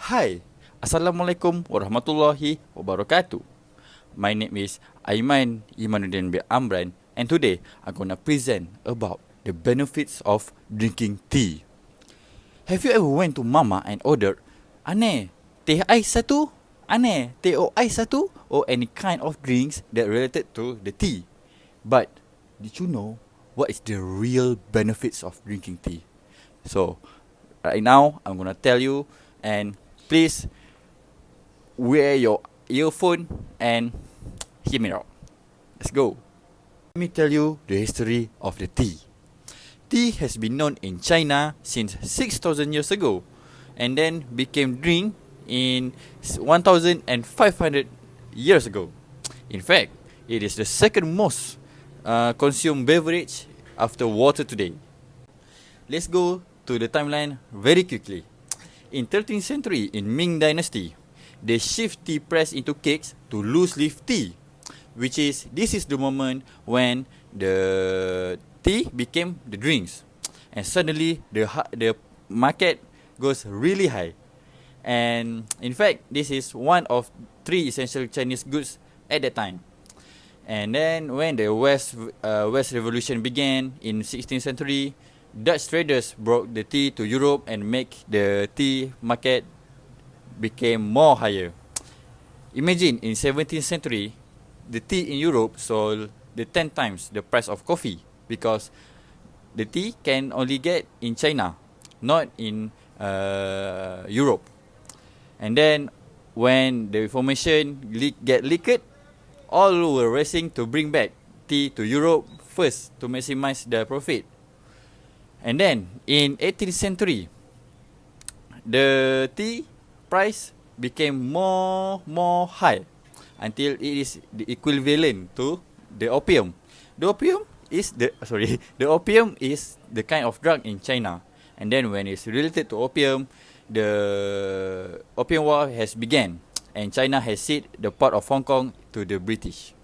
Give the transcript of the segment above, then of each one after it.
Hai, Assalamualaikum warahmatullahi wabarakatuh. My name is Aiman Imanuddin bin Amran, and today I'm gonna present about the benefits of drinking tea. Have you ever went to Mama and ordered, "Ane, teh ais satu? Ane, teh o ais satu?" or any kind of drinks that related to the tea? But did you know what is the real benefits of drinking tea? So right now I'm gonna tell you, and please wear your earphone and hear me out. Let's go. Let me tell you the history of the tea. Tea has been known in China since 6,000 years ago, and then became drink in 1,500 years ago. In fact, it is the second most consumed beverage after water today. Let's go to the timeline very quickly. In 13th century, in Ming Dynasty, they shift tea press into cakes to loose leaf tea, this is the moment when the tea became the drinks, and suddenly the market goes really high. And in fact, this is one of 3 essential Chinese goods at that time. And then when the West Revolution began in 16th century, Dutch traders brought the tea to Europe and make the tea market became more higher. Imagine in 17th century, the tea in Europe sold the 10 times the price of coffee, because the tea can only get in China, not in Europe. And then when the information get leaked, all were racing to bring back tea to Europe first to maximize their profit. And then in 18th century, the tea price became more high until it is the equivalent to the opium. The opium is the kind of drug in China. And then when it's related to opium, the Opium War has begun, and China has ceded the part of Hong Kong to the British.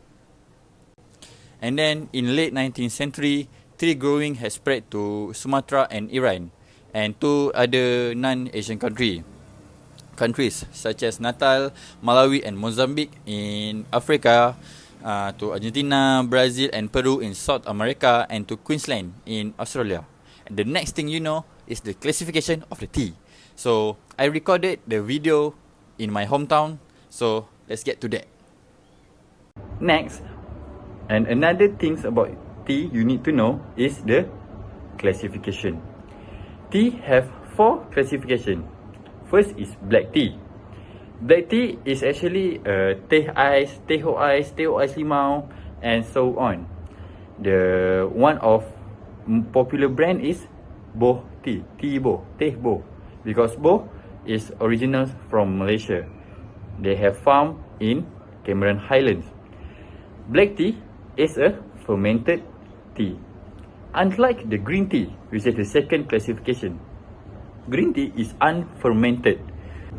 And then in late 19th century, tea growing has spread to Sumatra and Iran, and 2 other non-Asian countries such as Natal, Malawi and Mozambique in Africa, to Argentina, Brazil and Peru in South America, and to Queensland in Australia. And the next thing you know is the classification of the tea. So I recorded the video in my hometown, so let's get to that. Next, and another things about tea you need to know is the classification. Tea have 4 classification. First is black tea. Black tea is actually teh ais, teh o ais limau, and so on. The one of popular brand is Boh tea, teh boh, because boh is original from Malaysia. They have farm in Cameron Highlands. Black tea is a fermented tea. Unlike the green tea, which is the second classification, green tea is unfermented.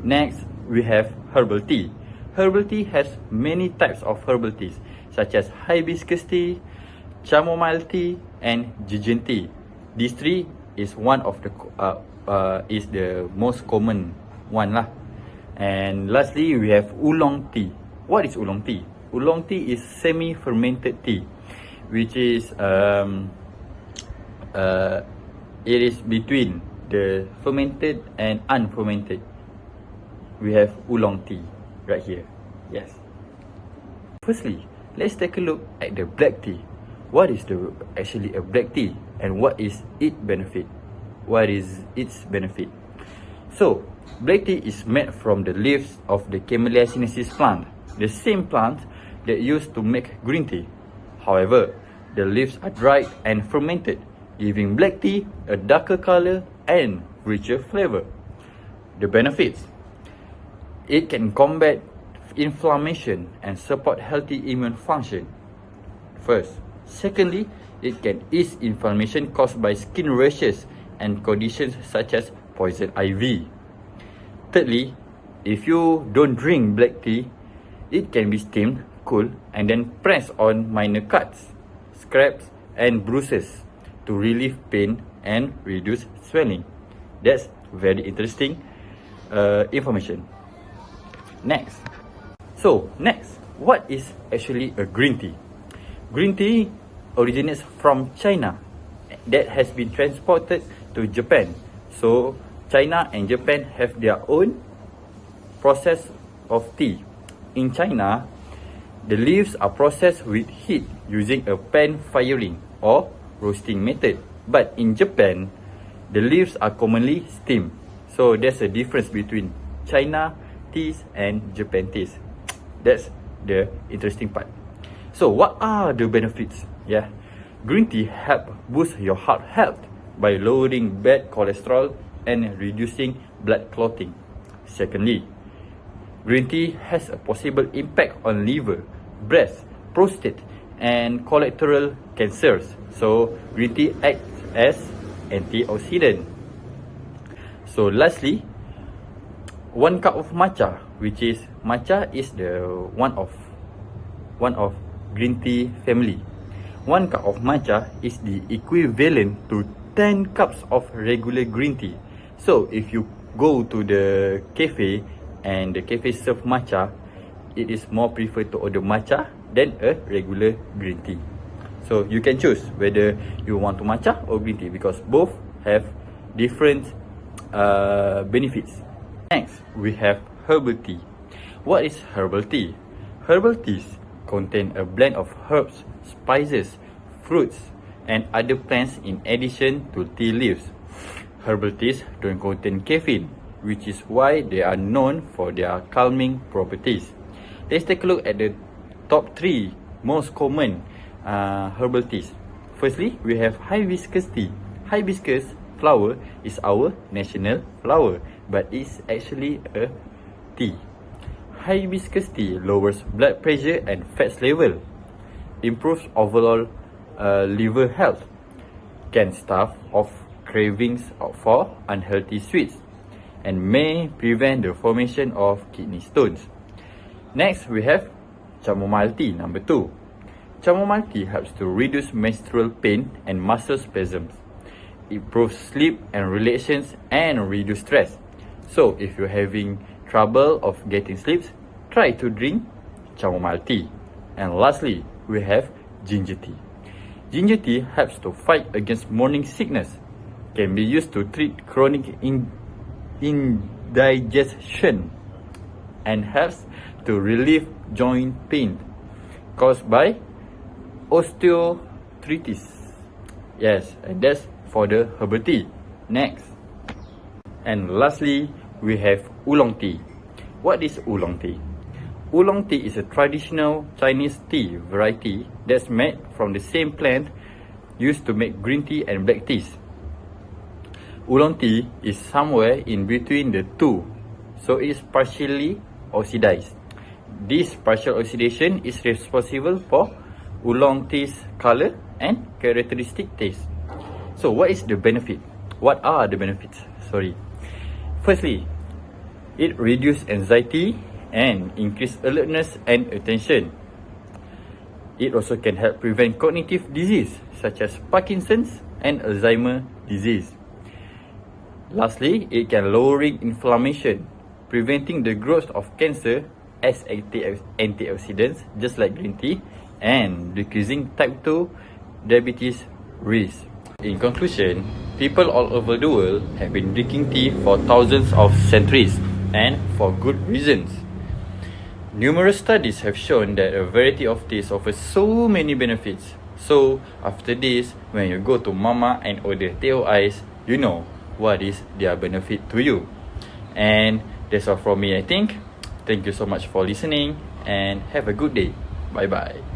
Next, we have herbal tea. Herbal tea has many types of herbal teas, such as hibiscus tea, chamomile tea, and gentian tea. These 3 is one of the is the most common one lah. And lastly, we have oolong tea. What is oolong tea? Oolong tea is semi-fermented tea, which is it is between the fermented and unfermented. We have oolong tea right here. Yes. Firstly, let's take a look at the black tea. What is actually a black tea, and what is its benefit? So, black tea is made from the leaves of the Camellia sinensis plant, the same plant that used to make green tea. However, the leaves are dried and fermented, giving black tea a darker color and richer flavor. The benefits: it can combat inflammation and support healthy immune function. First. Secondly, it can ease inflammation caused by skin rashes and conditions such as poison ivy. Thirdly, if you don't drink black tea, it can be steamed, cooled, and then pressed on minor cuts, scrapes, and bruises to relieve pain and reduce swelling. That's very interesting information. Next. So, next, what is actually a green tea? Green tea originates from China that has been transported to Japan. So, China and Japan have their own process of tea. In China, the leaves are processed with heat using a pan firing or roasting method. But in Japan, the leaves are commonly steamed. So there's a difference between China teas and Japan teas. That's the interesting part. So what are the benefits? Yeah, green tea help boost your heart health by lowering bad cholesterol and reducing blood clotting. Secondly, green tea has a possible impact on liver, breast, prostate, and colorectal cancers. So green tea acts as antioxidant. So lastly, 1 cup of matcha, which is matcha is the one of green tea family. 1 cup of matcha is the equivalent to 10 cups of regular green tea. So if you go to the cafe and the cafe serve matcha, it is more preferred to order matcha than a regular green tea. So you can choose whether you want to matcha or green tea because both have different benefits. Next, we have herbal tea. What is herbal tea? Herbal teas contain a blend of herbs, spices, fruits, and other plants in addition to tea leaves. Herbal teas don't contain caffeine, which is why they are known for their calming properties. Let's take a look at the top 3 most common herbal teas. Firstly, we have hibiscus tea. Hibiscus flower is our national flower, but it's actually a tea. Hibiscus tea lowers blood pressure and fat level, improves overall liver health, can stave off cravings for unhealthy sweets, and may prevent the formation of kidney stones. Next, we have chamomile tea, number 2. Chamomile tea helps to reduce menstrual pain and muscle spasms. It improves sleep and relaxations and reduce stress. So, if you're having trouble of getting sleep, try to drink chamomile tea. And lastly, we have ginger tea. Ginger tea helps to fight against morning sickness, can be used to treat chronic indigestion, and helps to relieve joint pain caused by osteoarthritis. Yes, and that's for the herbal tea. Next. And lastly, we have oolong tea. What is oolong tea? Oolong tea is a traditional Chinese tea variety that's made from the same plant used to make green tea and black teas. Oolong tea is somewhere in between the two, so it's partially oxidized. This partial oxidation is responsible for oolong tea's color and characteristic taste. So what is the benefit? What are the benefits? Firstly, it reduces anxiety and increase alertness and attention. It also can help prevent cognitive disease such as Parkinson's and Alzheimer's disease. Lastly, it can lowering inflammation, preventing the growth of cancer as antioxidants, just like green tea, and decreasing type 2 diabetes risk. In conclusion, people all over the world have been drinking tea for thousands of centuries, and for good reasons. Numerous studies have shown that a variety of teas offers so many benefits. So, after this, when you go to Mama and order teh o ice, you know what is their benefit to you. And that's all from me, I think. Thank you so much for listening, and have a good day. Bye bye.